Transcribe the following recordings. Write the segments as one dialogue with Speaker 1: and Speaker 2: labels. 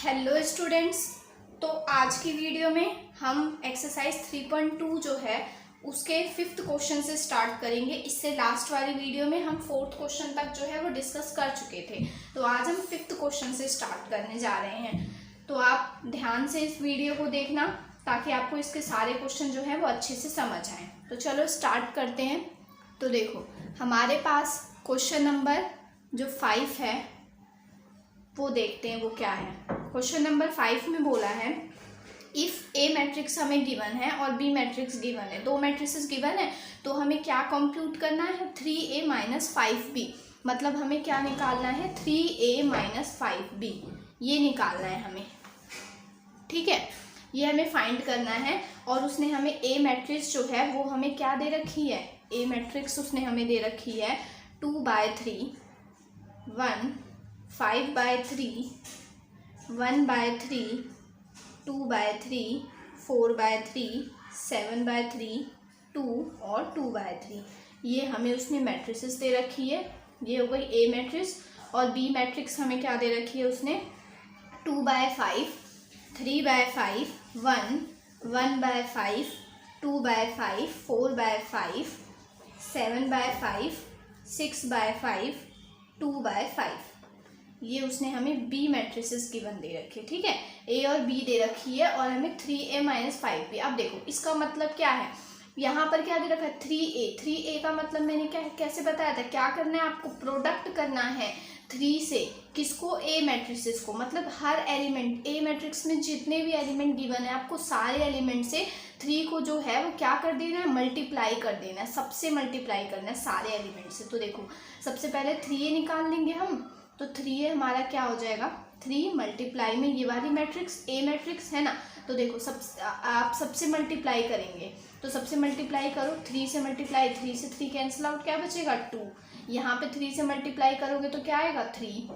Speaker 1: Hello students. तो आज की वीडियो में हम एक्सरसाइज 3.2 जो है उसके 5th क्वेश्चन से स्टार्ट करेंगे। इससे लास्ट वाली वीडियो में हम 4th क्वेश्चन तक जो है वो डिस्कस कर चुके थे। तो आज हम 5th क्वेश्चन से स्टार्ट करने जा रहे हैं। तो आप ध्यान से इस वीडियो को देखना ताकि आपको इसके सारे क्वेश्चन जो है वो अच्छे से समझ आएँ। तो चलो स्टार्ट करते हैं। तो देखो हमारे पास क्वेश्चन नंबर जो 5 है वो देखते हैं वो क्या है। क्वेश्चन नंबर 5 में बोला है इफ़ ए मैट्रिक्स हमें गिवन है और बी मैट्रिक्स गिवन है, दो मैट्रिक्स गिवन है, तो हमें क्या कंप्यूट करना है 3a माइनस 5b। मतलब हमें क्या निकालना है 3a माइनस 5b, ये निकालना है हमें। ठीक है, ये हमें फाइंड करना है। और उसने हमें ए मैट्रिक्स जो है वो हमें क्या दे रखी है, ए मैट्रिक्स उसने हमें दे रखी है 2/3, 1, 5/3, 1/3, 2/3, 4/3, 7/3, 2 और 2/3। ये हमें उसने मैट्रिसेस दे रखी है। ये हो गई ए मैट्रिक्स। और बी मैट्रिक्स हमें क्या दे रखी है उसने 2/5, 3/5, 1, 1/5, 2/5, 4/5, 7/5, 6/5, 2/5। ये उसने हमें बी मैट्रिसेस गिवन दे रखी है। ठीक है, ए और बी दे रखी है और हमें 3a माइनस 5b। अब देखो इसका मतलब क्या है, यहाँ पर क्या दे रखा है 3a। 3a का मतलब मैंने कैसे बताया था, क्या करना है आपको, प्रोडक्ट करना है 3 से किसको, ए मैट्रिसेस को। मतलब हर एलिमेंट ए मैट्रिक्स में जितने भी एलिमेंट गिवन है आपको सारे एलिमेंट से 3 को जो है वो क्या कर देना है, मल्टीप्लाई कर देना है, सबसे मल्टीप्लाई करना है सारे एलिमेंट से। तो देखो सबसे पहले 3a निकाल लेंगे हम। तो 3a हमारा क्या हो जाएगा 3 मल्टीप्लाई में ये वाली मैट्रिक्स ए मैट्रिक्स है ना। तो देखो आप सबसे मल्टीप्लाई करेंगे। तो सबसे मल्टीप्लाई करो, 3 से मल्टीप्लाई, 3 से 3 कैंसिल आउट, क्या बचेगा 2। यहाँ पे 3 से मल्टीप्लाई करोगे तो क्या आएगा 3।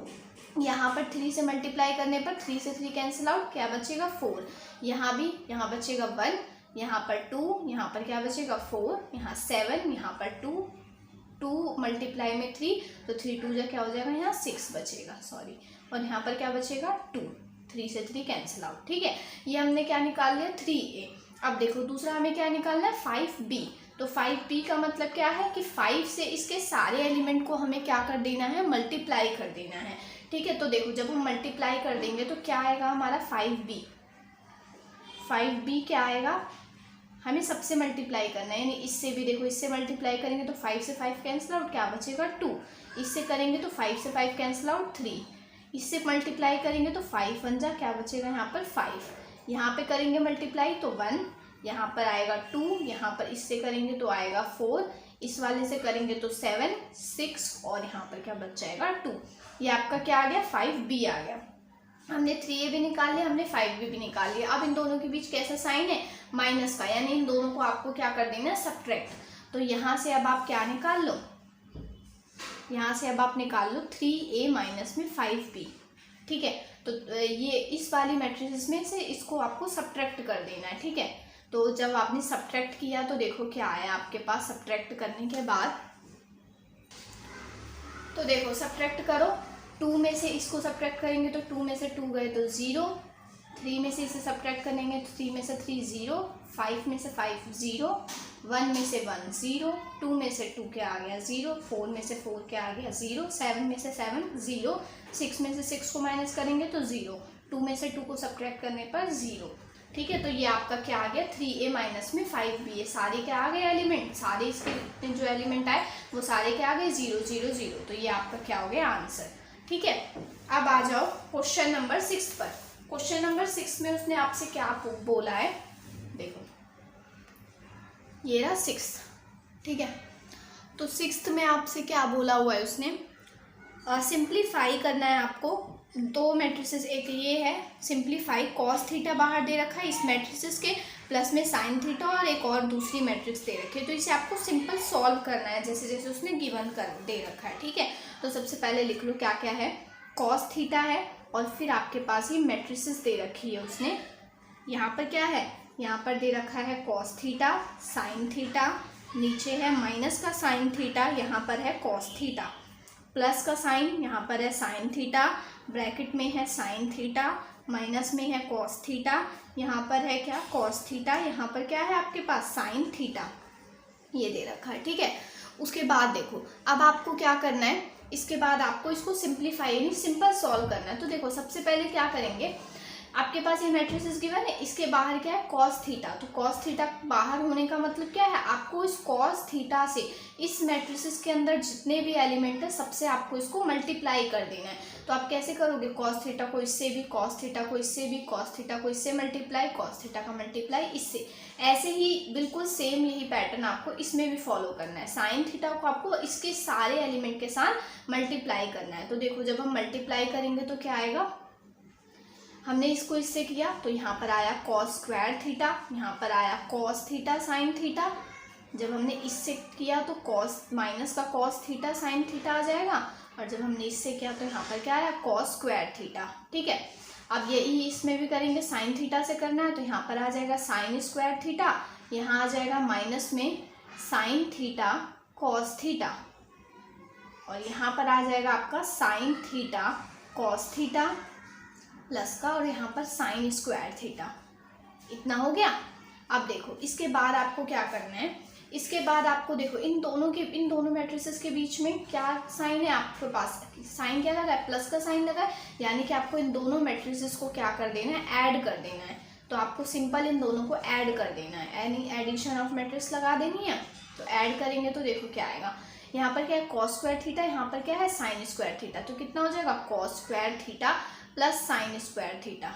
Speaker 1: यहाँ पर 3 से मल्टीप्लाई करने पर 3 से 3 कैंसिल आउट, क्या बचेगा 4। यहाँ बचेगा 1, यहाँ पर 2, यहाँ पर क्या बचेगा 4, यहाँ 7, यहाँ पर 2 मल्टीप्लाई में 3, तो 3 2 जा क्या हो जाएगा, यहाँ 6 बचेगा, सॉरी। और यहाँ पर क्या बचेगा 2, 3 से 3 कैंसिल आउट। ठीक है, ये हमने क्या निकाल लिया 3a। अब देखो दूसरा हमें क्या निकालना है 5b। तो 5b का मतलब क्या है कि 5 से इसके सारे एलिमेंट को हमें क्या कर देना है, मल्टीप्लाई कर देना है। ठीक है, तो देखो जब हम मल्टीप्लाई कर देंगे तो क्या आएगा हमारा 5b। 5b क्या आएगा, हमें सबसे मल्टीप्लाई करना है, यानी इससे भी देखो इससे मल्टीप्लाई करेंगे तो 5 से 5 कैंसिल आउट, क्या बचेगा 2। इससे करेंगे तो 5 से 5 कैंसिल आउट 3। इससे मल्टीप्लाई करेंगे तो 5 1 जा क्या बचेगा यहाँ पर 5। यहाँ पे करेंगे मल्टीप्लाई तो 1, यहाँ पर आएगा 2, यहाँ पर इससे करेंगे तो आएगा 4, इस वाले से करेंगे तो 7, 6 और यहाँ पर क्या बच जाएगा 2। ये आपका क्या आ गया 5b आ गया। हमने 3a भी निकाल लिया, हमने 5b भी निकाल लिया। अब इन दोनों के बीच कैसा साइन है, माइनस का, यानी इन दोनों को आपको क्या कर देना है, सब्ट्रैक्ट। तो यहाँ से अब आप क्या निकाल लो, यहाँ से अब आप निकाल लो 3a माइनस में 5b। ठीक है, तो ये इस वाली मैट्रिक्स में से इसको आपको सब्ट्रैक्ट कर देना है। ठीक है, तो जब आपने सब्ट्रैक्ट किया तो देखो क्या आया आपके पास सब्ट्रैक्ट करने के बाद। तो देखो सब्ट्रैक्ट करो, 2 में से इसको सब्ट्रैक्ट करेंगे तो 2 में से 2 गए तो 0, 3 में से इसे सब्ट्रैक्ट करेंगे तो 3 में से 3 0, 5 में से 5 0, 1 में से 1 0, 2 में से 2 क्या आ गया 0, 4 में से 4 क्या आ गया 0, 7 में से 7 0, 6 में से 6 को माइनस करेंगे तो 0, 2 में से 2 को सब्ट्रैक्ट करने पर 0। ठीक है, तो ये आपका क्या आ गया 3a माइनस में 5b। ये सारे क्या आ गए एलिमेंट, सारे इसके जो एलिमेंट आए वो सारे क्या आ गए 0 0 0। तो ये आपका क्या हो गया आंसर। ठीक है, अब आ जाओ क्वेश्चन नंबर 6 पर। क्वेश्चन नंबर 6 में उसने आपसे क्या बोला है, देखो ये रहा 6। ठीक है, तो 6th में आपसे क्या बोला हुआ है उसने, सिंप्लीफाई करना है आपको दो मैट्रिसेस। एक ये है सिंप्लीफाई, कॉस थीटा बाहर दे रखा है इस मैट्रिसेस के, प्लस में साइन थीटा, और एक और दूसरी मैट्रिक्स दे रखी है। तो इसे आपको सिंपल सॉल्व करना है जैसे जैसे उसने गिवन कर दे रखा है। ठीक है, तो सबसे पहले लिख लो क्या क्या है, कॉस थीटा है और फिर आपके पास ये मैट्रिसेस दे रखी है उसने। यहाँ पर क्या है, यहाँ पर दे रखा है कॉस थीटा, साइन थीटा, नीचे है माइनस का साइन थीटा, यहाँ पर है कॉस थीटा, प्लस का साइन यहाँ पर है साइन थीटा, ब्रैकेट में है साइन थीटा, माइनस में है कॉस थीटा, यहाँ पर है क्या कॉस थीटा, यहाँ पर क्या है आपके पास साइन थीटा, ये दे रखा है। ठीक है, उसके बाद देखो अब आपको क्या करना है, इसके बाद आपको इसको सिंप्लीफाई यानी सिंपल सॉल्व करना है। तो देखो सबसे पहले क्या करेंगे, आपके पास ये मैट्रिसेस गिवन है, इसके बाहर क्या है कॉस थीटा, तो कॉस थीटा बाहर होने का मतलब क्या है, आपको इस कॉस थीटा से इस मैट्रिसेस के अंदर जितने भी एलिमेंट है सबसे आपको इसको मल्टीप्लाई कर देना है। तो आप कैसे करोगे, कॉस थीटा को इससे भी, कॉस थीटा को इससे भी, कॉस थीटा को इससे मल्टीप्लाई, कॉस थीटा का मल्टीप्लाई इससे, ऐसे ही बिल्कुल सेम यही पैटर्न आपको इसमें भी फॉलो करना है। साइन थीटा को आपको इसके सारे एलिमेंट के साथ मल्टीप्लाई करना है। तो देखो जब हम मल्टीप्लाई करेंगे तो क्या आएगा, हमने इसको इससे किया तो यहाँ पर आया कॉस स्क्वायर थीटा, यहाँ पर आया कॉस थीटा साइन थीटा, जब हमने इससे किया तो कॉस माइनस का कॉस थीटा साइन थीटा आ जाएगा, और जब हमने इससे किया तो यहाँ पर क्या आया कॉस स्क्वायर थीटा। ठीक है, अब यही इसमें भी करेंगे, साइन थीटा से करना है तो यहाँ पर आ जाएगा साइन स्क्वायर थीटा, यहाँ आ जाएगा माइनस में साइन थीटा कॉस थीटा, और यहाँ पर आ जाएगा आपका sine theta cos theta plus का, और यहाँ पर साइन स्क्वायर थीटा। इतना हो गया। अब देखो इसके बाद आपको क्या करना है, इसके बाद आपको देखो इन दोनों मैट्रिसेस के बीच में क्या साइन है आपके पास, साइन क्या लगा है, प्लस का साइन लगा है, यानी कि आपको इन दोनों मैट्रिसेस को क्या कर देना है, ऐड कर देना है। तो आपको सिंपल इन दोनों को ऐड कर देना है, यानी एडिशन ऑफ मैट्रिक्स लगा देनी है। तो ऐड करेंगे तो देखो क्या आएगा, यहाँ पर क्या है कॉस स्क्वायर थीटा, यहाँ पर क्या है साइन स्क्वायर थीटा, तो कितना हो जाएगा cos square theta plus sine square theta,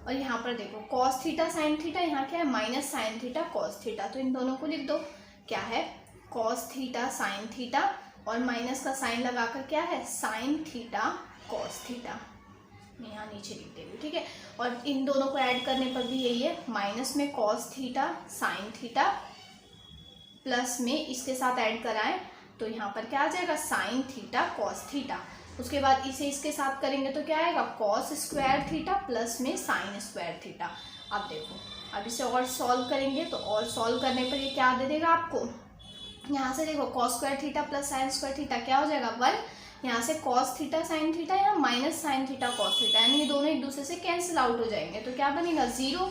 Speaker 1: और यहाँ पर देखो कॉस थीटा साइन थीटा, यहाँ क्या है minus sine theta cos theta, तो इन दोनों को लिख दो, क्या है कॉस थीटा साइन थीटा, और माइनस का साइन लगाकर क्या है साइन थीटा कॉस थीटा, मैं यहाँ नीचे लिख दे रही हूँ। ठीक है, और इन दोनों को ऐड करने पर भी यही है, माइनस में cos theta sine theta plus में इसके साथ ऐड कराएं तो यहाँ पर क्या आ जाएगा साइन थीटा कॉस थीटा। उसके बाद इसे इसके साथ करेंगे तो क्या आएगा कॉस स्क्वायर थीटा प्लस में साइन स्क्वायर थीटा। अब देखो अब इसे और सॉल्व करेंगे तो और सॉल्व करने पर ये क्या दे देगा आपको, यहाँ से देखो cos square theta plus sine square theta क्या हो जाएगा 1, यहाँ से कॉस थीटा साइन थीटा, यहाँ minus sine theta cos theta, यानी ये दोनों एक दूसरे से कैंसिल आउट हो जाएंगे। तो क्या बनेगा 0,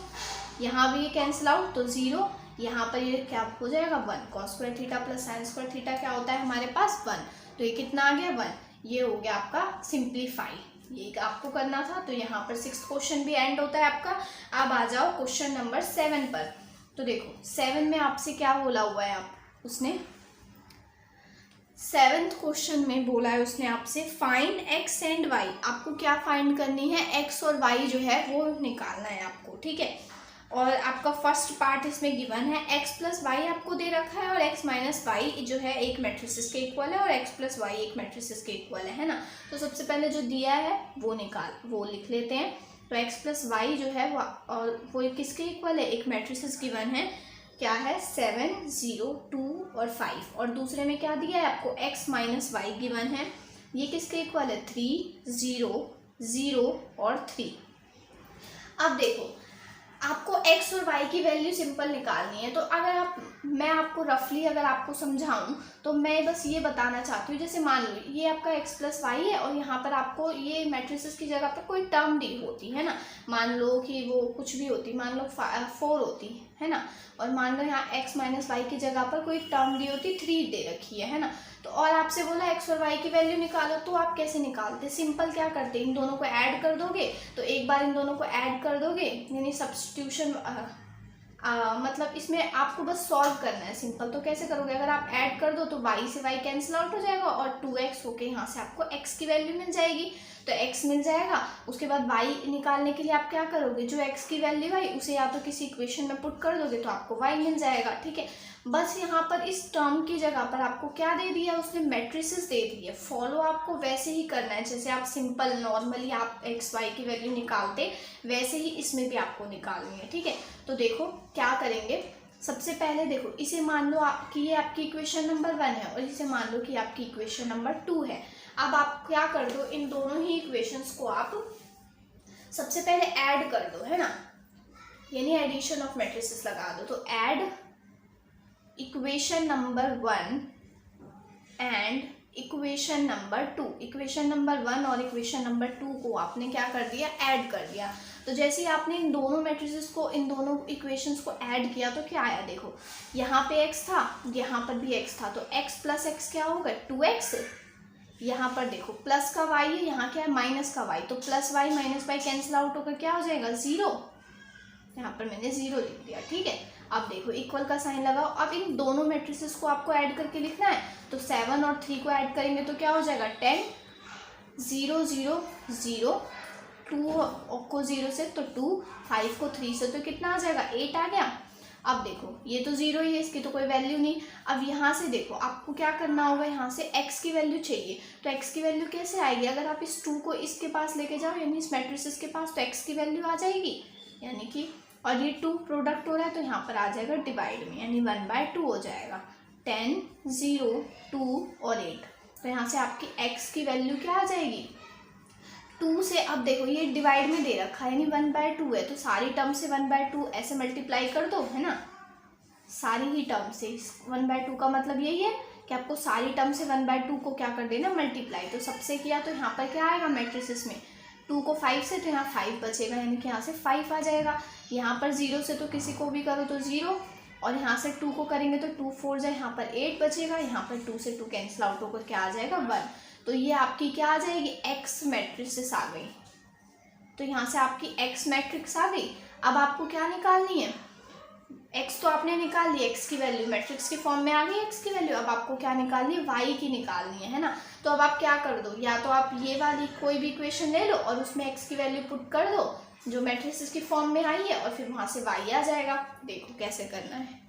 Speaker 1: यहाँ भी ये कैंसिल आउट तो 0, यहाँ पर ये क्या हो जाएगा 1, cos square theta plus sine square theta क्या होता है हमारे पास 1, तो ये कितना आ गया 1, ये हो गया आपका सिंप्लीफाई, ये आपको करना था। तो यहाँ पर 6th क्वेश्चन भी एंड होता है आपका। अब आ जाओ क्वेश्चन नंबर 7 पर। तो देखो 7 में आपसे क्या बोला हुआ है, आप उसने 7th क्वेश्चन में बोला है उसने आपसे फाइंड एक्स एंड वाई, आपको क्या फाइंड करनी है, एक्स और वाई जो है वो निकालना है आपको। ठीक है, और आपका फर्स्ट पार्ट इसमें गिवन है एक्स प्लस वाई आपको दे रखा है, और एक्स माइनस वाई जो है एक मैट्रिसेस के इक्वल है, और एक्स प्लस वाई एक मैट्रिसेस के इक्वल है ना। तो सबसे पहले जो दिया है वो लिख लेते हैं। तो एक्स प्लस वाई जो है वो किसके इक्वल है, एक मैट्रिसेस गिवन है क्या है 7, 0, 2 और 5, और दूसरे में क्या दिया है आपको एक्स माइनस वाई गिवन है, ये किसके इक्वल है 3, 0, 0 और 3। अब देखो आपको x और y की वैल्यू सिंपल निकालनी है। तो अगर मैं आपको रफली अगर आपको समझाऊं तो मैं बस ये बताना चाहती हूँ, जैसे मान लो ये आपका x प्लस वाई है, और यहाँ पर आपको ये मैट्रिसेस की जगह पर कोई टर्म दी होती है ना, मान लो कि वो कुछ भी होती, मान लो 4 होती है ना, और मान लो यहाँ x माइनस वाई की जगह पर कोई टर्म दी होती 3 दे रखी है ना। तो और आपसे बोला x और y की वैल्यू निकालो, तो आप कैसे निकालते, सिंपल क्या करते, इन दोनों को ऐड कर दोगे। तो एक बार इन दोनों को ऐड कर दोगे यानी सब्स्टिट्यूशन मतलब इसमें आपको बस सॉल्व करना है सिंपल। तो कैसे करोगे, अगर आप ऐड कर दो तो y से y कैंसिल आउट हो जाएगा, और 2x होके यहाँ से आपको x की वैल्यू मिल जाएगी, तो x मिल जाएगा। उसके बाद y निकालने के लिए आप क्या करोगे, जो x की वैल्यू है उसे या तो किसी इक्वेशन में पुट कर दोगे तो आपको y मिल जाएगा। ठीक है, बस यहाँ पर इस टर्म की जगह पर आपको क्या दे दिया, उसने मैट्रिसेस दे दी है। फॉलो आपको वैसे ही करना है जैसे आप सिंपल नॉर्मली आप एक्स वाई की वैल्यू निकालते, वैसे ही इसमें भी आपको निकालनी है। ठीक है, तो देखो क्या करेंगे, सबसे पहले देखो इसे मान लो कि ये आपकी इक्वेशन नंबर 1 है, और इसे मान लो कि आपकी इक्वेशन नंबर 2 है। अब आप क्या कर दो, इन दोनों ही इक्वेशंस को आप सबसे पहले ऐड कर दो, है ना, यानी एडिशन ऑफ मैट्रिसेस लगा दो। तो add equation number 1 and equation number 2, equation number 1 और इक्वेशन नंबर 2 को आपने क्या कर दिया, ऐड कर दिया। तो जैसे ही आपने इन दोनों मैट्रिसेस को, इन दोनों इक्वेशंस को ऐड किया तो क्या आया, देखो यहाँ पे x था, यहाँ पर भी x था, तो x प्लस x क्या होगा 2x। यहाँ पर देखो प्लस का y है, यहाँ क्या है माइनस का y, तो plus y minus y cancel out होकर क्या हो जाएगा 0। यहाँ पर मैंने 0 लिख दिया, ठीक है। अब देखो इक्वल का साइन लगाओ। अब इन दोनों मैट्रिसेस को आपको ऐड करके लिखना है, तो 7 और 3 को ऐड करेंगे तो क्या हो जाएगा 10, 0 0 0, 2 को 0 से तो 2, 5 को 3 से तो कितना आ जाएगा 8 आ गया। अब देखो ये तो 0 ही है, इसकी तो कोई वैल्यू नहीं। अब यहाँ से देखो आपको क्या करना होगा, यहाँ से x की वैल्यू चाहिए, तो x की वैल्यू कैसे आएगी, अगर आप इस 2 को इसके पास लेके जाओ यानी इस मैट्रिसेस के पास, तो x की वैल्यू आ जाएगी, यानी कि और ये 2 प्रोडक्ट हो रहा है तो यहाँ पर आ जाएगा डिवाइड में, यानी 1/2 हो जाएगा। 10 0 2 और 8, तो यहाँ से आपकी x की वैल्यू क्या आ जाएगी 2 से। अब देखो ये डिवाइड में दे रखा है यानी 1/2 है, तो सारी टर्म से 1/2 ऐसे मल्टीप्लाई कर दो, है ना, सारी ही टर्म से। 1/2 का मतलब यही है कि आपको सारी टर्म से 1/2 को क्या कर देना मल्टीप्लाई। तो सबसे किया तो यहाँ पर क्या आएगा मैट्रिसेस में 2 को 5 से, तो यहाँ 5 बचेगा, यानी कि यहाँ से 5 आ जाएगा। यहाँ पर 0 से तो किसी को भी करो तो 0, और यहाँ से 2 को करेंगे तो 2 4 जाए, यहाँ पर 8 बचेगा, यहाँ पर 2 से 2 कैंसिल आउट होकर क्या आ जाएगा 1। तो ये आपकी क्या आ जाएगी x मैट्रिक्स आ गई। तो यहाँ से आपकी x मैट्रिक्स आ गई। अब आपको क्या निकालनी है, x तो आपने निकाल ली, x की वैल्यू मैट्रिक्स की फॉर्म में आ गई x की वैल्यू। अब आपको क्या निकालनी है, y की निकालनी है ना। तो अब आप क्या कर दो, या तो आप ये वाली कोई भी इक्वेशन ले लो और उसमें x की वैल्यू पुट कर दो जो मैट्रिक्स की फॉर्म में आई है, और फिर वहाँ से y आ जाएगा। देखो कैसे करना है,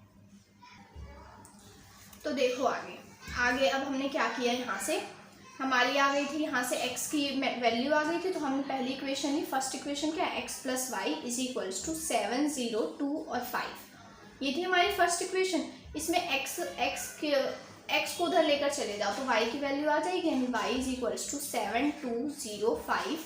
Speaker 1: तो देखो आगे अब हमने क्या किया, यहाँ से हमारी आ गई थी, यहाँ से x की वैल्यू आ गई थी, तो हमने पहली इक्वेशन ली। फर्स्ट इक्वेशन क्या है, x plus y is equals to 7 0 2 और 5, ये थी हमारी फर्स्ट इक्वेशन। इसमें x को उधर लेकर चले जाओ तो y की वैल्यू आ जाएगी, यानी y इज इक्वल्स टू 7 2 0 5,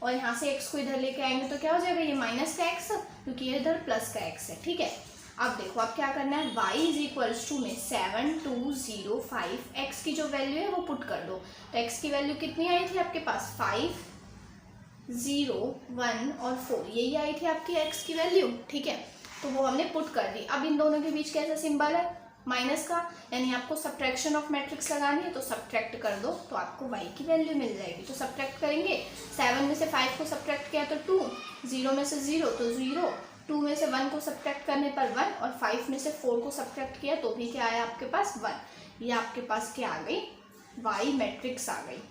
Speaker 1: और यहाँ से x को इधर लेके आएंगे तो क्या हो जाएगा, ये माइनस का x क्योंकि ये इधर प्लस का x है, ठीक है। अब देखो आप क्या करना है, y इज इक्वल्स टू में 7 2 0 5, x की जो वैल्यू है वो पुट कर दो। तो x की वैल्यू कितनी आई थी आपके पास 5 0 1 और 4, यही आई थी आपकी x की वैल्यू, ठीक है। तो वो हमने पुट कर दी। अब इन दोनों के बीच कैसा सिंबल है, माइनस का, यानी आपको सब्ट्रैक्शन ऑफ मैट्रिक्स लगानी है, तो सब्ट्रैक्ट कर दो तो आपको y की वैल्यू मिल जाएगी। तो सब्ट्रैक्ट करेंगे, 7 में से 5 को सब्ट्रैक्ट किया तो 2, 0 में से 0 तो 0, 2 में से 1 को सब्ट्रैक्ट करने पर 1, और 5 में से 4 को सब्ट्रैक्ट किया तो भी क्या आया आपके पास 1। ये आपके पास क्या आ गई, y मैट्रिक्स आ गई,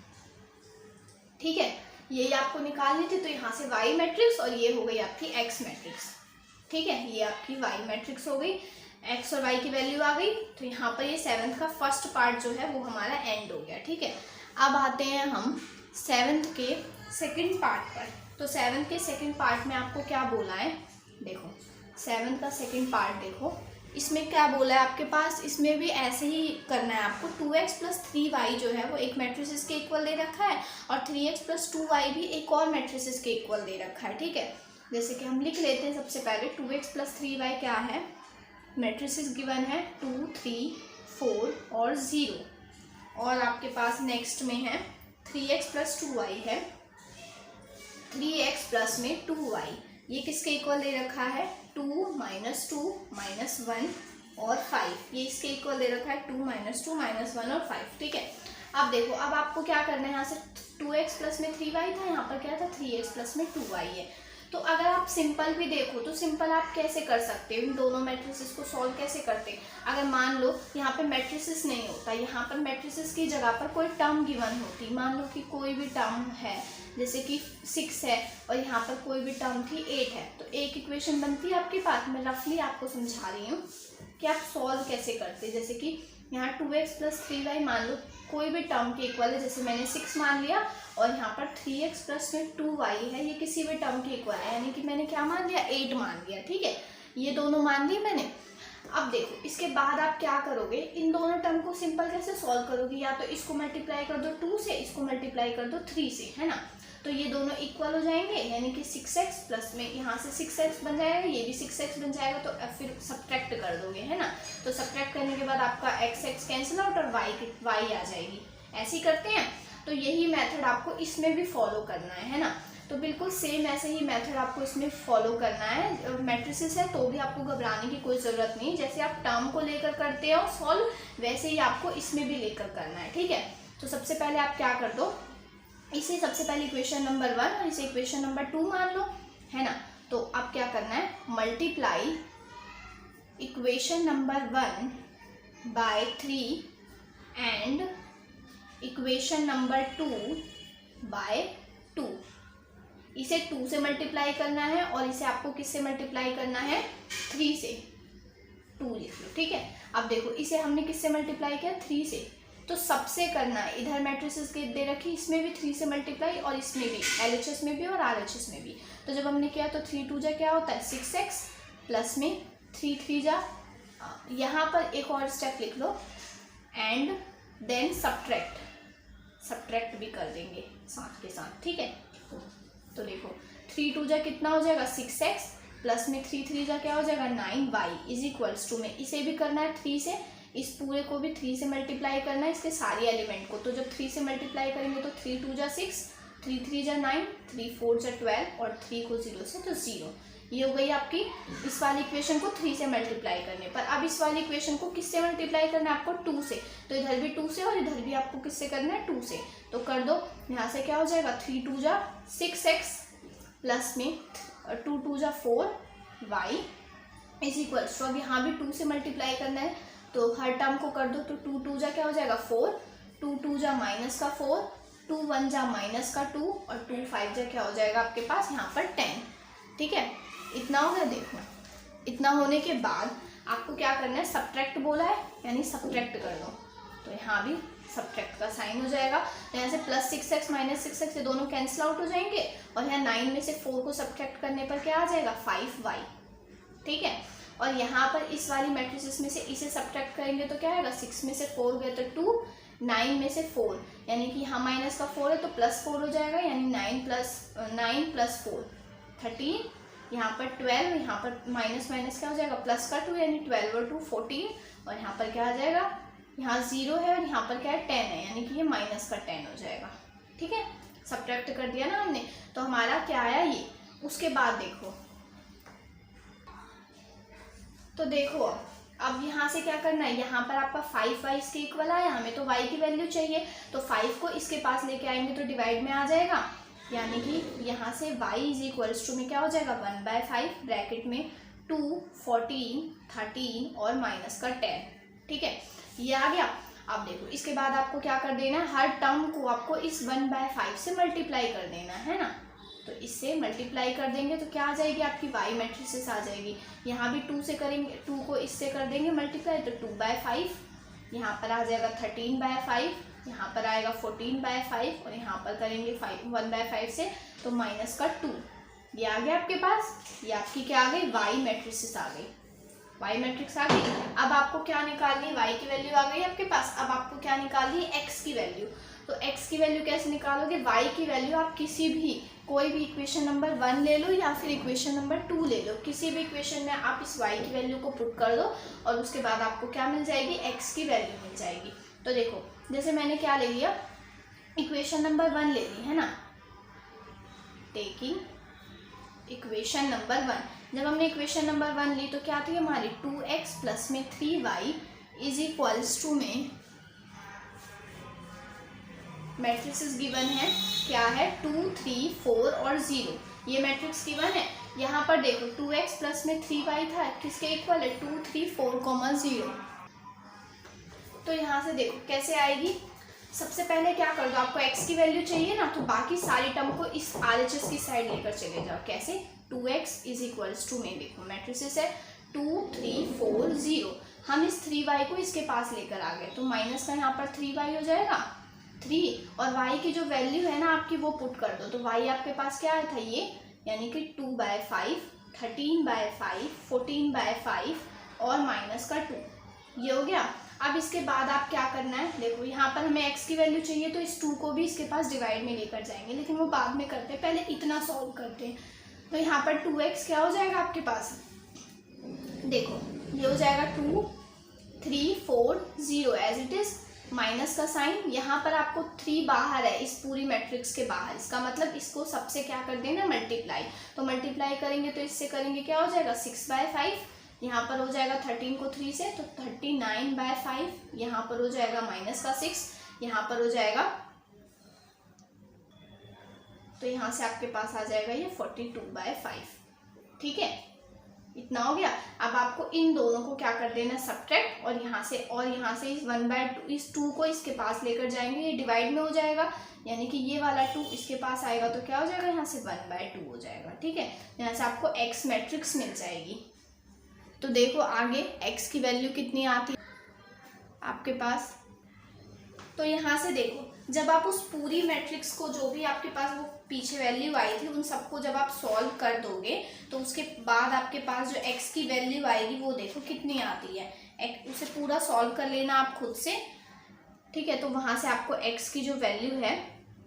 Speaker 1: ठीक है। यही आपको निकालनी थी, तो यहाँ से y मैट्रिक्स और ये हो गई आपकी x मैट्रिक्स, ठीक है। ये आपकी y मैट्रिक्स हो गई, x और y की वैल्यू आ गई। तो यहाँ पर ये 7th का फर्स्ट पार्ट जो है वो हमारा एंड हो गया, ठीक है। अब आते हैं हम 7th के सेकंड पार्ट पर। तो 7th के सेकंड पार्ट में आपको क्या बोला है, देखो 7th का सेकंड पार्ट देखो, इसमें क्या बोला है आपके पास, इसमें भी ऐसे ही करना है आपको। 2x प्लस 3y जो है वो एक मैट्रिसेस के इक्वल दे रखा है, और 3x प्लस 2y भी एक और मैट्रिसेस के इक्वल दे रखा है, ठीक है। जैसे कि हम लिख लेते हैं सबसे पहले 2x प्लस 3y क्या है, मैट्रिसेस गिवन है 2 3 4 और 0, और आपके पास नेक्स्ट में है 3x प्लस 2y है, 3x प्लस में 2y, ये किसके इक्वल दे रखा है 2 -2 -1 और 5, ये इसके इक्वल दे रखा है 2 -2 -1 और 5, ठीक है। अब देखो अब आपको क्या करना है, यहाँ से 2x प्लस में 3y था, यहाँ पर क्या था 3x प्लस में 2y है। तो अगर आप सिंपल भी देखो तो सिंपल आप कैसे कर सकते हो, इन दोनों मैट्रिसेस को सॉल्व कैसे करते हैं। अगर मान लो यहाँ पे मैट्रिसेस नहीं होता, यहाँ पर मैट्रिसेस की जगह पर कोई टर्म गिवन होती, मान लो कि कोई भी टर्म है जैसे कि 6 है और यहाँ पर कोई भी टर्म थी 8 है, तो एक इक्वेशन बनती है आपके पास। मैं रफली आपको समझा रही हूँ कि आप सॉल्व कैसे करते। जैसे कि यहाँ 2x प्लस 3y मान लो कोई भी टर्म के इक्वल है, जैसे मैंने 6 मान लिया, और यहाँ पर 3x प्लस में 2y है, ये किसी भी टर्म के इक्वल है, यानी कि मैंने क्या मान लिया 8 मान लिया, ठीक है। ये दोनों मान लिए मैंने। अब देखो इसके बाद आप क्या करोगे, इन दोनों टर्म को सिंपल कैसे सॉल्व करोगे, या तो इसको मल्टीप्लाई कर दो 2 से, इसको मल्टीप्लाई कर दो 3 से, है ना। तो ये दोनों इक्वल हो जाएंगे, यानी कि 6x प्लस में यहाँ से 6x बन जाएगा, ये भी 6x बन जाएगा, तो फिर सब्ट्रैक्ट कर दोगे, है ना। तो सब्ट्रैक्ट करने के बाद आपका x कैंसिल आउट और y आ जाएगी, ऐसे ही करते हैं। तो यही मेथड आपको इसमें भी फॉलो करना है ना। तो बिल्कुल सेम ऐसे ही मेथड आपको इसमें फॉलो करना है। मैट्रिसेस है तो भी आपको घबराने की कोई ज़रूरत नहीं, जैसे आप टर्म को लेकर करते हो सॉल्व, वैसे ही आपको इसमें भी लेकर करना है, ठीक है। तो सबसे पहले आप क्या कर दो, इसे सबसे पहले इक्वेशन नंबर 1 और इसे इक्वेशन नंबर 2 मान लो, है ना। तो अब क्या करना है, multiply equation number 1 by 3 and equation number 2 by 2। इसे 2 से मल्टीप्लाई करना है और इसे आपको किससे मल्टीप्लाई करना है, 3 से। 2 लिख लो, ठीक है। अब देखो इसे हमने किससे मल्टीप्लाई किया, 3 से। तो सबसे करना है, इधर मैट्रिसेस के दे रखी, इसमें भी 3 से मल्टीप्लाई और इसमें भी, LHS में भी और RHS में भी। तो जब हमने किया तो 3 2 जा क्या होता है 6x, प्लस में 3 3 जा, यहाँ पर एक और स्टेप लिख लो, एंड देन सब्ट्रैक्ट भी कर देंगे साथ के साथ, ठीक है। तो देखो 3 2 जा कितना हो जाएगा 6x, प्लस में 3 3 जा क्या हो जाएगा 9y इज इक्वल्स टू में, इसे भी करना है 3 से, इस पूरे को भी 3 से मल्टीप्लाई करना है, इसके सारे एलिमेंट को। तो जब 3 से मल्टीप्लाई करेंगे तो 3 2 जा 6, 3 3 जा 9, 3 4 जा 12 और 3 को 0 से तो 0। ये हो गई आपकी इस वाली इक्वेशन को 3 से मल्टीप्लाई करने पर। अब इस वाली इक्वेशन को किससे मल्टीप्लाई करना है आपको, 2 से। तो इधर भी 2 से और इधर भी आपको किससे करना है, 2 से। तो कर दो, यहाँ से क्या हो जाएगा 3 2 जा 6x, प्लस में 2 2 जा 4y इज इक्वल्स टू, अब यहाँ भी 2 से मल्टीप्लाई करना है तो हर टर्म को कर दो। तो 2 2 जा क्या हो जाएगा 4, 2 2 जा माइनस का 4, 2 1 जा माइनस का 2 और 2 5 जा क्या हो जाएगा आपके पास यहाँ पर 10, ठीक है। इतना हो गया। देखो इतना होने के बाद आपको क्या करना है, सब्ट्रैक्ट बोला है यानी सब्ट्रैक्ट कर दो। तो यहाँ भी सब्ट्रैक्ट का साइन हो जाएगा। तो यहाँ से प्लस 6x माइनस 6x ये दोनों कैंसिल आउट हो जाएंगे और यहाँ 9 में से 4 को सब्ट्रैक्ट करने पर क्या आ जाएगा 5y, ठीक है। और यहाँ पर इस वाली मैट्रिसेस में से इसे सब्ट्रैक्ट करेंगे तो क्या आएगा, 6 में से 4 गए तो 2, 9 में से 4 यानी कि यहाँ माइनस का 4 है तो प्लस 4 हो जाएगा, यानी 9 प्लस 4 13, यहाँ पर 12, यहाँ पर माइनस माइनस क्या हो जाएगा प्लस का 2 यानी 12 और 2 14 और यहाँ पर क्या आ जाएगा, यहाँ 0 है और यहाँ पर क्या है 10 है यानी कि ये माइनस का 10 हो जाएगा, ठीक है। सब्ट्रैक्ट कर दिया ना हमने, तो हमारा क्या आया ये। उसके बाद देखो, तो देखो अब यहाँ से क्या करना है, यहाँ पर आपका 5y इसके इक्वल आया, हमें तो y की वैल्यू चाहिए, तो 5 को इसके पास लेके आएंगे तो डिवाइड में आ जाएगा, यानी कि यहाँ से y इज इक्वल्स टू में क्या हो जाएगा 1/5 ब्रैकेट में 2 14 13 और माइनस का 10, ठीक है। ये आ गया। अब देखो इसके बाद आपको क्या कर देना है, हर टर्म को आपको इस 1/5 से मल्टीप्लाई कर देना है ना। तो इससे मल्टीप्लाई कर देंगे तो क्या आ जाएगी आपकी y मैट्रिसेस आ जाएगी। यहाँ भी 2 से करेंगे, 2 को इससे कर देंगे मल्टीप्लाई तो 2/5, यहाँ पर आ जाएगा 13/5, यहाँ पर आएगा 14/5 और यहाँ पर करेंगे 1/5 से तो माइनस का 2। ये आ गया आपके पास, ये आपकी क्या आ गई y मैट्रिसेस आ गई, y मैट्रिक्स आ गई। अब आपको क्या निकालनी है, y की वैल्यू आ गई आपके पास। अब आपको क्या निकालनी है, x की वैल्यू। तो x की वैल्यू कैसे निकालोगे, y की वैल्यू आप किसी भी कोई भी इक्वेशन नंबर 1 ले लो या फिर इक्वेशन नंबर 2 ले लो, किसी भी इक्वेशन में आप इस y की वैल्यू को पुट कर दो और उसके बाद आपको क्या मिल जाएगी, x की वैल्यू मिल जाएगी। तो देखो जैसे मैंने क्या ले लिया, इक्वेशन नंबर 1 ले ली है ना, टेकिंग इक्वेशन नंबर 1। जब हमने इक्वेशन नंबर 1 ली तो क्या थी हमारी 2x प्लस में 3y इज इक्वल्स टू में मैट्रिक्स गिवन है, क्या है 2 3 4 और 0, ये मैट्रिक्स गिवन है। यहाँ पर देखो 2x प्लस में 3y था, किसके इक्वल है 2 3 4, 0। तो यहाँ से देखो कैसे आएगी, सबसे पहले क्या कर दो, आपको x की वैल्यू चाहिए ना, तो बाकी सारी टर्म को इस RHS की साइड लेकर चले जाओ। कैसे, 2x इज इक्वल्स टू में देखो मैट्रिसेस है 2 3 4 0, हम इस 3y को इसके पास लेकर आ गए तो माइनस का यहाँ पर 3y हो जाएगा 3 और y की जो वैल्यू है ना आपकी वो पुट कर दो। तो y आपके पास क्या आया था ये, यानी कि 2/5 13/5 14/5 और माइनस का 2, ये हो गया। अब इसके बाद आप क्या करना है, देखो यहाँ पर हमें x की वैल्यू चाहिए तो इस 2 को भी इसके पास डिवाइड में लेकर जाएंगे, लेकिन वो बाद में करते हैं, पहले इतना सॉल्व करते हैं। तो यहाँ पर 2x क्या हो जाएगा आपके पास, देखो ये हो जाएगा 2 3 4 0 एज इट इज, माइनस का साइन, यहाँ पर आपको 3 बाहर है इस पूरी मैट्रिक्स के बाहर, इसका मतलब इसको सबसे क्या कर देना, मल्टीप्लाई। तो मल्टीप्लाई करेंगे तो इससे करेंगे क्या हो जाएगा 6/5, यहाँ पर हो जाएगा 13 को 3 से तो 39/5, यहाँ पर हो जाएगा माइनस का 6, यहाँ पर हो जाएगा, तो यहाँ से आपके पास आ जाएगा ये 42/5। ठीक है, इतना हो गया। अब आपको इन दोनों को क्या कर देना, सब्ट्रैक्ट, और यहाँ से इस 1/2 इस 2 को इसके पास लेकर जाएंगे, ये डिवाइड में हो जाएगा, यानी कि ये वाला 2 इसके पास आएगा तो क्या हो जाएगा, यहाँ से 1/2 हो जाएगा। ठीक है, यहाँ से आपको x मैट्रिक्स मिल जाएगी। तो देखो आगे x की वैल्यू कितनी आती है आपके पास। तो यहाँ से देखो, जब आप उस पूरी मैट्रिक्स को, जो भी आपके पास वो पीछे वैल्यू आई थी, उन सबको जब आप सॉल्व कर दोगे तो उसके बाद आपके पास जो x की वैल्यू आएगी वो देखो कितनी आती है, उसे पूरा सॉल्व कर लेना आप खुद से। ठीक है, तो वहाँ से आपको x की जो वैल्यू है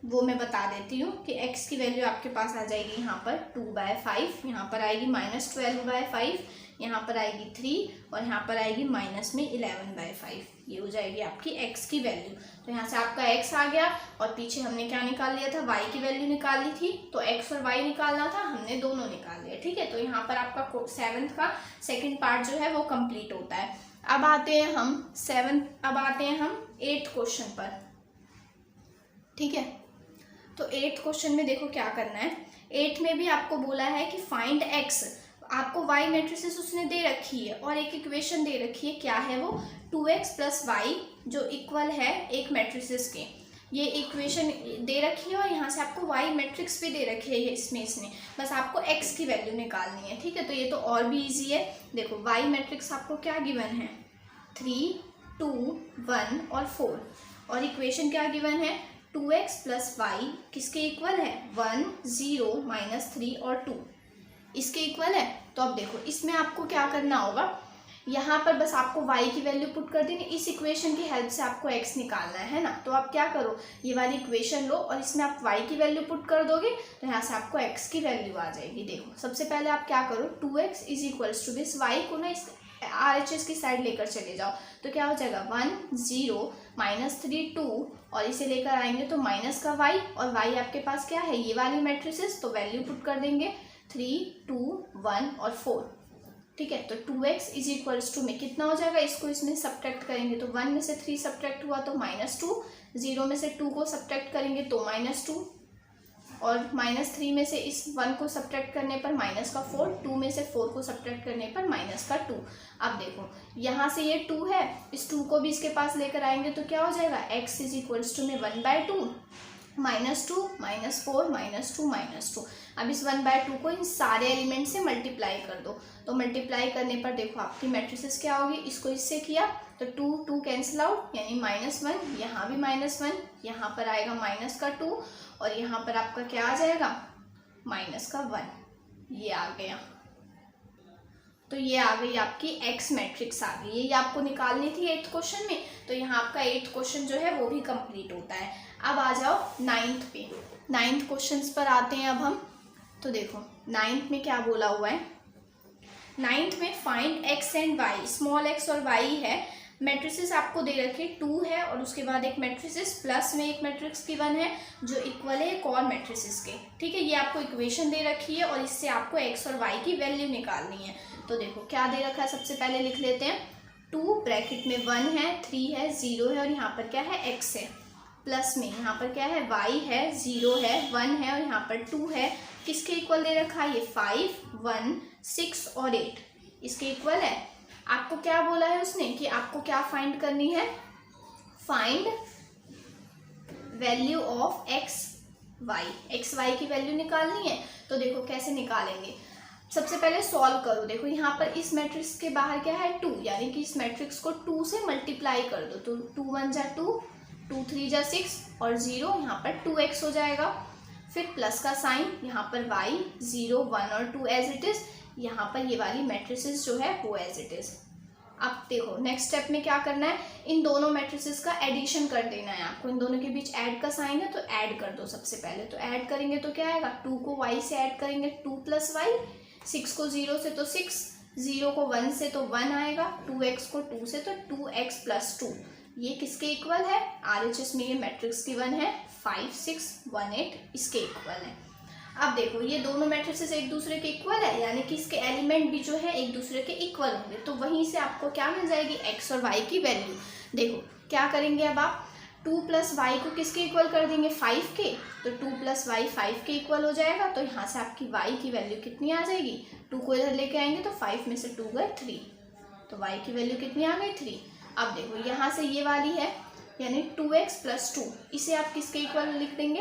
Speaker 1: वो मैं बता देती हूँ कि x की वैल्यू आपके पास आ जाएगी यहाँ पर 2/5, यहाँ पर आएगी -12/5, यहाँ पर आएगी 3 और यहाँ पर आएगी माइनस में 11/5, ये हो जाएगी आपकी x की वैल्यू। तो यहाँ से आपका x आ गया, और पीछे हमने क्या निकाल लिया था, y की वैल्यू निकाल ली थी, तो x और y निकालना था, हमने दोनों निकाल लिया। ठीक है, तो यहाँ पर आपका 7th का सेकेंड पार्ट जो है वो कंप्लीट होता है। अब आते हैं हम 8th क्वेश्चन पर। ठीक है, तो 8th क्वेश्चन में देखो क्या करना है। 8 में भी आपको बोला है कि फाइंड x, आपको y मैट्रिसेस उसने दे रखी है और एक इक्वेशन दे रखी है, क्या है वो, 2x + y जो इक्वल है एक मैट्रिसेस के, ये इक्वेशन दे रखी है, और यहाँ से आपको y मैट्रिक्स भी दे रखी है इसने बस आपको x की वैल्यू निकालनी है। ठीक है, तो ये तो और भी इजी है। देखो y मैट्रिक्स आपको क्या गिवन है, 3, 2, 1 और 4, और इक्वेशन क्या गिवन है, 2x + y किसके इक्वल है, 1, 0, -3 और 2 इसके इक्वल है। तो अब देखो इसमें आपको क्या करना होगा, यहाँ पर बस आपको y की वैल्यू पुट कर देनी, इस इक्वेशन की हेल्प से आपको x निकालना है ना। तो आप क्या करो, ये वाली इक्वेशन लो और इसमें आप y की वैल्यू पुट कर दोगे तो यहाँ से आपको x की वैल्यू आ जाएगी। देखो सबसे पहले आप क्या करो, 2x = दिस y को ना इस RHS की साइड लेकर चले जाओ, तो क्या हो जाएगा 1, 0, -3, 2, और इसे लेकर आएंगे तो माइनस का y, और y आपके पास क्या है, ये वाली मैट्रिसेस, तो वैल्यू पुट कर देंगे 3, 2, 1 और 4। ठीक है, तो 2x में कितना हो जाएगा, इसको इसमें सब्ट्रैक्ट करेंगे तो 1 में से 3 सब्ट्रैक्ट हुआ तो -2, 0 में से 2 को सब्ट्रैक्ट करेंगे तो -2, और -3 में से इस 1 को सब्ट्रैक्ट करने पर -4, 2 में से 4 को सब्ट्रैक्ट करने पर -2। अब देखो यहाँ से ये 2 है, इस 2 को भी इसके पास लेकर आएंगे तो क्या हो जाएगा, x में 1/2, -2, -4, -2, -2। अब इस 1/2 को इन सारे एलिमेंट से मल्टीप्लाई कर दो, तो मल्टीप्लाई करने पर देखो आपकी मैट्रिसेस क्या होगी, इसको इससे किया तो 2 कैंसिल आउट, यानी -1, यहाँ भी -1, यहाँ पर आएगा -2, और यहाँ पर आपका क्या आ जाएगा, -1, ये आ गया। तो ये आ गई आपकी x मैट्रिक्स आ गई, ये आपको निकालनी थी 8th क्वेश्चन में। तो यहाँ आपका 8th क्वेश्चन जो है वो भी कंप्लीट होता है। अब आ जाओ 9th पे, 9th क्वेश्चंस पर आते हैं अब हम। तो देखो 9th में क्या बोला हुआ है, 9th में find x and y, small x और y है, मैट्रिसेस आपको दे रखे 2 है, और उसके बाद एक मैट्रिसेस प्लस में एक मैट्रिक्स गिवन है जो इक्वल है एक और मैट्रिसेस के। ठीक है, ये आपको इक्वेशन दे रखी है और इससे आपको x और y की वैल्यू निकालनी है। तो देखो क्या दे रखा है, सबसे पहले लिख लेते हैं, 2 ब्रैकेट में 1 है, 3 है, 0 है, और यहाँ पर क्या है, x है, प्लस में यहाँ पर क्या है, y है, 0 है, 1 है, और यहाँ पर 2 है, किसके इक्वल दे रखा है, ये 5, 1, 6 और 8 इसके इक्वल है। आपको क्या बोला है उसने कि आपको क्या फाइंड करनी है, find value of x y की वैल्यू निकालनी है। तो देखो कैसे निकालेंगे, सबसे पहले सॉल्व करो। देखो यहाँ पर इस मैट्रिक्स के बाहर क्या है, 2, यानी कि इस मैट्रिक्स को 2 से मल्टीप्लाई कर दो, तो 2 1 जा 2, 2 3 जा 6 और 0, यहाँ पर 2x हो जाएगा। फिर प्लस का साइन, यहाँ पर y, 0, 1 और 2 एज इट इज, यहाँ पर ये वाली मैट्रिसेस जो है वो एज इट इज। अब देखो नेक्स्ट स्टेप में क्या करना है, इन दोनों मैट्रिसेस का एडिशन कर देना है आपको, इन दोनों के बीच ऐड का साइन है तो ऐड कर दो सबसे पहले। तो ऐड करेंगे तो क्या आएगा, 2 को y से ऐड करेंगे 2 + y, 6 को 0 से तो 6, 0 को 1 से तो 1 आएगा, 2x को 2 से तो 2x + 2, ये किसके इक्वल है, RHS में ये मैट्रिक्स गिवन है 5 6 1 8 इसके इक्वल है। अब देखो ये दोनों मैट्रिसेस एक दूसरे के इक्वल है, यानी कि इसके एलिमेंट भी जो है एक दूसरे के इक्वल होंगे, तो वहीं से आपको क्या मिल जाएगी, x और y की वैल्यू। देखो क्या करेंगे, अब आप 2 + y को किसके इक्वल कर देंगे, 5 के, तो 2 + y 5 के इक्वल हो जाएगा। तो यहाँ से आपकी y की वैल्यू कितनी आ जाएगी, 2 को इधर लेके आएंगे तो 5 में से 2 गए 3, तो y की वैल्यू कितनी आ गई 3। अब देखो यहाँ से ये वाली है यानी 2x + 2, इसे आप किसके इक्वल लिख देंगे,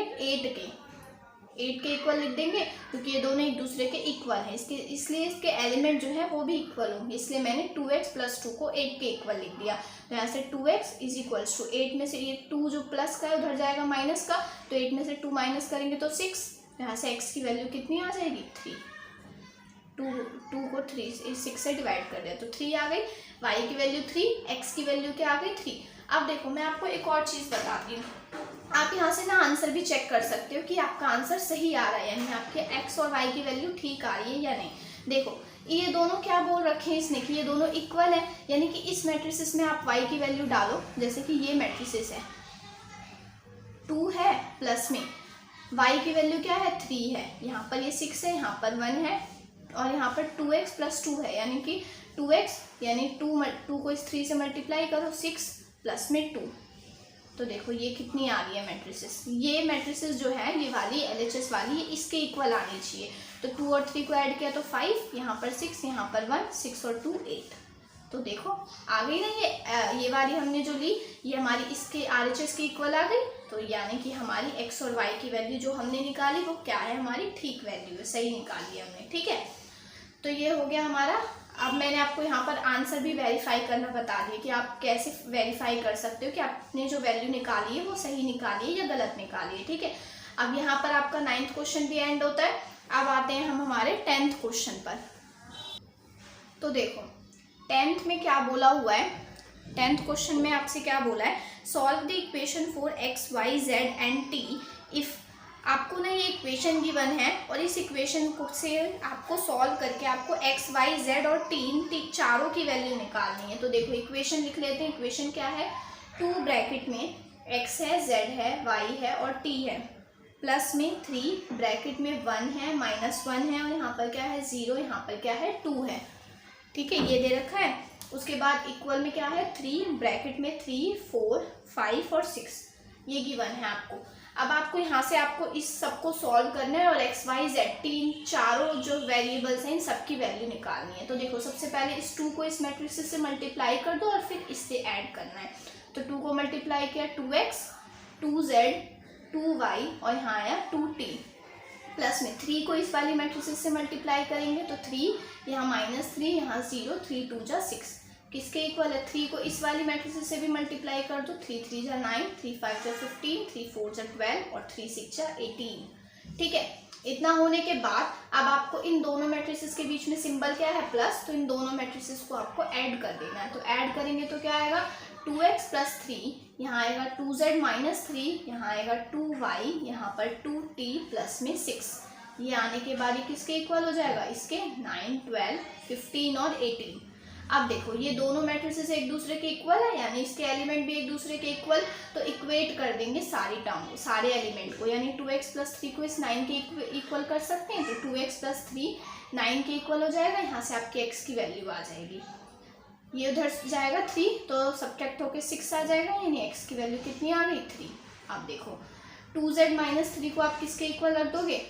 Speaker 1: 8 के इक्वल लिख देंगे, क्योंकि ये दोनों एक दूसरे के इक्वल हैं, इसलिए इसके एलिमेंट जो है वो भी इक्वल होंगे, इसलिए मैंने 2x + 2 को 8 के इक्वल लिख दिया। तो यहाँ से 2x = 8 में से ये 2 जो प्लस का है उधर जाएगा माइनस का, तो 8 में से 2 माइनस करेंगे तो 6, यहाँ से x की वैल्यू कितनी आ जाएगी 3। 2 को 6 से डिवाइड कर दिया तो 3 आ गई, y की वैल्यू 3, x की वैल्यू क्या आ गई 3। अब देखो मैं आपको एक और चीज़ बताती हूँ, आप यहाँ से ना आंसर भी चेक कर सकते हो कि आपका आंसर सही आ रहा है, यानी आपके x और y की वैल्यू ठीक आ रही है या नहीं। देखो ये दोनों क्या बोल रखे हैं इसने कि ये दोनों इक्वल है, यानी कि इस मैट्रिसेस में आप y की वैल्यू डालो, जैसे कि ये मैट्रिसेस है 2 है, प्लस में y की वैल्यू क्या है 3 है, यहाँ पर ये 6 है, यहाँ पर 1 है, और यहाँ पर 2x + 2 है, यानी कि 2x यानी 2 को इस 3 से मल्टीप्लाई करो 6 प्लस में 2, तो देखो ये कितनी आ रही है मैट्रिसेस, ये मैट्रिसेस जो है ये वाली LHS वाली ये इसके इक्वल आनी चाहिए। तो 2 और 3 को ऐड किया तो 5, यहाँ पर 6, यहाँ पर 1, 6 और 2 8, तो देखो आ गई ना ये वाली हमने जो ली ये हमारी इसके RHS के इक्वल आ गई। तो यानी कि हमारी x और y की वैल्यू जो हमने निकाली वो क्या है, हमारी ठीक वैल्यू है, सही निकाली है हमने, ठीक है। तो ये हो गया हमारा। अब मैंने आपको यहाँ पर आंसर भी वेरीफाई करना बता दिया कि आप कैसे वेरीफाई कर सकते हो कि आपने जो वैल्यू निकाली है वो सही निकाली है या गलत निकाली है, ठीक है। अब यहाँ पर आपका 9th क्वेश्चन भी एंड होता है। अब आते हैं हम हमारे 10th क्वेश्चन पर। तो देखो 10th में क्या बोला हुआ है, 10th क्वेश्चन में आपसे क्या बोला है, solve the equation for x y z and t if. आपको ना ये इक्वेशन गिवन है और इस इक्वेशन को से आपको सॉल्व करके आपको x y z और t इन चारों की वैल्यू निकालनी है। तो देखो इक्वेशन लिख लेते हैं। इक्वेशन क्या है, 2 ब्रैकेट में x है, z है, y है और t है, प्लस में 3 ब्रैकेट में 1 है, -1 है, और यहाँ पर क्या है 0, यहाँ पर क्या है 2 है, ठीक है, ये दे रखा है। उसके बाद इक्वल में क्या है 3 ब्रैकेट में 3 4 5 और 6 ये गिवन है आपको। अब आपको यहाँ से आपको इस सबको सॉल्व करना है और x y z तीन चारों जो वेरिएबल्स हैं इन सब की वैल्यू निकालनी है। तो देखो सबसे पहले इस 2 को इस मैट्रिक्स से मल्टीप्लाई कर दो और फिर इससे ऐड करना है। तो 2 को मल्टीप्लाई किया 2x 2z 2y और यहाँ आया 2t, प्लस में 3 को इस वाली मैट्रिक्स से मल्टीप्लाई करेंगे तो 3 यहाँ -3 यहाँ 0 3 2 जा 6 किसके इक्वल है, 3 को इस वाली मैट्रिक्स से भी मल्टीप्लाई कर दो, 3 3 जा 9 3 5 जा 15 3 4 जा 12 और 3 6 जा 18, ठीक है। इतना होने के बाद अब आपको इन दोनों मैट्रिसेस के बीच में सिंबल क्या है प्लस, तो इन दोनों मैट्रिसेस को आपको ऐड कर देना है। तो ऐड करेंगे तो क्या आएगा 2x + 3, यहाँ आएगा 2z - 3, यहाँ आएगा 2y, यहाँ पर 2t प्लस में 6, ये आने के बाद ये किसके इक्वल हो जाएगा, इसके 9 12 15 और 18। अब देखो ये दोनों मैट्रिसेस एक दूसरे के इक्वल है, यानी इसके एलिमेंट भी एक दूसरे के इक्वल, तो इक्वेट कर देंगे सारी टर्म को, सारे एलिमेंट को, यानी 2x + 3 को इस 9 के इक्वल कर सकते हैं। तो 2x + 3 9 के इक्वल हो जाएगा, यहाँ से आपकी x की वैल्यू आ जाएगी, ये उधर जाएगा 3 तो सब्ट्रैक्ट होकर 6 आ जाएगा, यानी x की वैल्यू कितनी आ गई 3। अब देखो 2z - 3 को आप किसके इक्वल रख दोगे,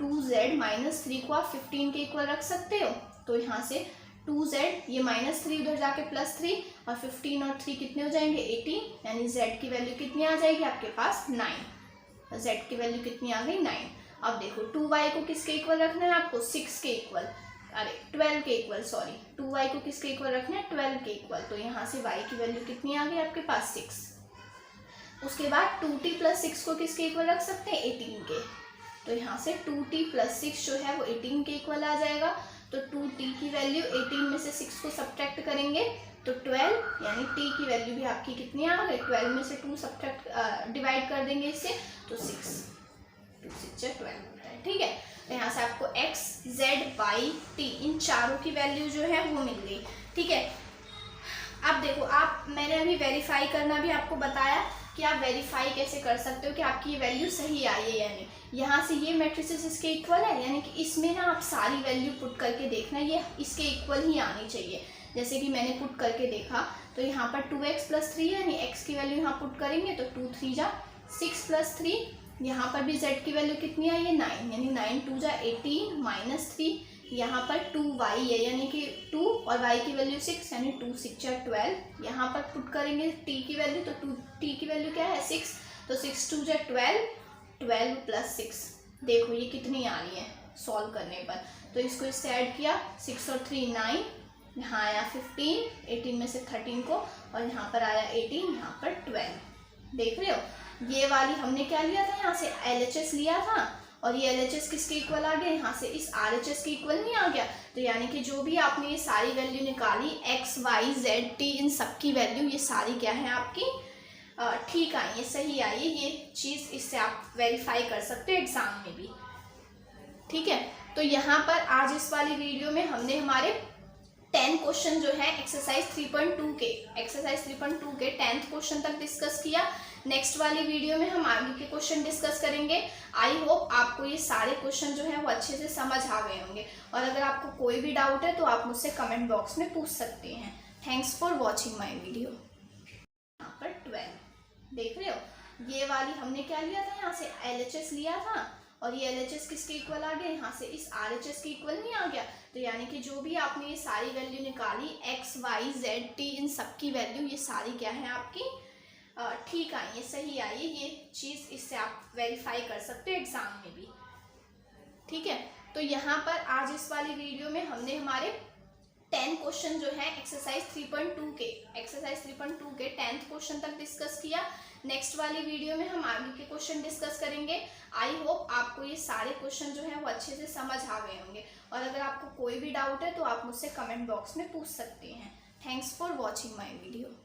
Speaker 1: 2z - 3 को आप 15 के इक्वल रख सकते हो। तो यहाँ से 2z ये -3 उधर जाके +3 और 15 और 3 कितने हो जाएंगे 18, यानी z की वैल्यू कितनी आ जाएगी आपके पास 9, z की वैल्यू कितनी आ गई 9। अब देखो 2y को किसके इक्वल रखना है आपको 6 के इक्वल, अरे 12 के इक्वल, सॉरी 2y को किसके इक्वल रखना है 12 के इक्वल। तो यहाँ से y की वैल्यू कितनी आ गई आपके पास 6। उसके बाद 2t + 6 को किसके इक्वल रख सकते हैं 18 के, तो यहाँ से 2t + 6 जो है वो 18 के इक्वल आ जाएगा। तो 2t की वैल्यू 18 में से 6 को सब्ट्रैक्ट करेंगे तो 12, यानी t की वैल्यू भी आपकी कितनी आ गई 12 में से 2 सब्ट्रैक्ट डिवाइड कर देंगे इससे, तो 6 2 6 12 होता है, ठीक है। तो यहाँ से आपको x z y t इन चारों की वैल्यू जो है वो मिल गई, ठीक है। अब देखो, मैंने अभी वेरीफाई करना भी आपको बताया कि आप वेरीफाई कैसे कर सकते हो कि आपकी ये वैल्यू सही आई है या नहीं। यहाँ से ये मैट्रिसेस इसके इक्वल है, यानी कि इसमें ना आप सारी वैल्यू पुट करके देखना, ये इसके इक्वल ही आनी चाहिए। जैसे कि मैंने पुट करके देखा तो यहाँ पर 2x + 3 है, यानी x की वैल्यू यहाँ पुट करेंगे तो 2 3 जा 6 + 3, यहाँ पर भी z की वैल्यू कितनी आई है 9, यानी 9 2 जा 18 - 3, यहाँ पर 2y है यानी कि 2 और y की वैल्यू 6, यानी 2 6 जा 12, यहाँ पर पुट करेंगे t की वैल्यू तो t की वैल्यू क्या है 6, तो 6 2 जा 12, 12 + 6, देखो ये कितनी आ रही है सॉल्व करने पर। तो इसको इससे ऐड किया, 6 और 3 9, यहाँ आया 15, 18 में से 13 को, और यहाँ पर आया 18, यहाँ पर 12, देख रहे हो। ये वाली हमने क्या लिया था, यहाँ से LHS लिया था, और ये LHS किसके इक्वल आ गया, यहाँ से इस RHS के इक्वल नहीं आ गया। तो यानी कि जो भी आपने ये सारी वैल्यू निकाली x y z t, इन सब की वैल्यू ये सारी क्या है आपकी ठीक आई है, सही आई है। ये चीज़ इससे आप वेरीफाई कर सकते हो एग्जाम में भी, ठीक है। तो यहाँ पर आज इस वाली वीडियो में हमने हमारे 10 क्वेश्चन जो है एक्सरसाइज 3.2 के 10th क्वेश्चन तक डिस्कस किया। नेक्स्ट वाली वीडियो में हम आगे के क्वेश्चन डिस्कस करेंगे। आई होप आपको ये सारे क्वेश्चन जो है वो अच्छे से समझ आ गए होंगे, और अगर आपको कोई भी डाउट है तो आप मुझसे कमेंट बॉक्स में पूछ सकते हैं। Thanks for watching my video. यहाँ पर 12 देख रहे हो, ये वाली हमने क्या लिया था, यहाँ से LHS लिया था, और ये LHS किसके इक्वल आ गया, यहाँ से इस RHS के इक्वल नहीं आ गया। तो यानी कि जो भी आपने ये सारी वैल्यू निकाली x y z t, इन सब की वैल्यू ये सारी क्या है आपकी ठीक आई है, सही आई है। ये चीज़ इससे आप वेरीफाई कर सकते हो एग्जाम में भी, ठीक है। तो यहाँ पर आज इस वाली वीडियो में हमने हमारे 10 क्वेश्चन जो है एक्सरसाइज 3.2 के 10th क्वेश्चन तक डिस्कस किया। नेक्स्ट वाली वीडियो में हम आगे के क्वेश्चन डिस्कस करेंगे। आई होप आपको ये सारे क्वेश्चन जो है वो अच्छे से समझ आ गए होंगे, और अगर आपको कोई भी डाउट है तो आप मुझसे कमेंट बॉक्स में पूछ सकते हैं। Thanks for watching my video.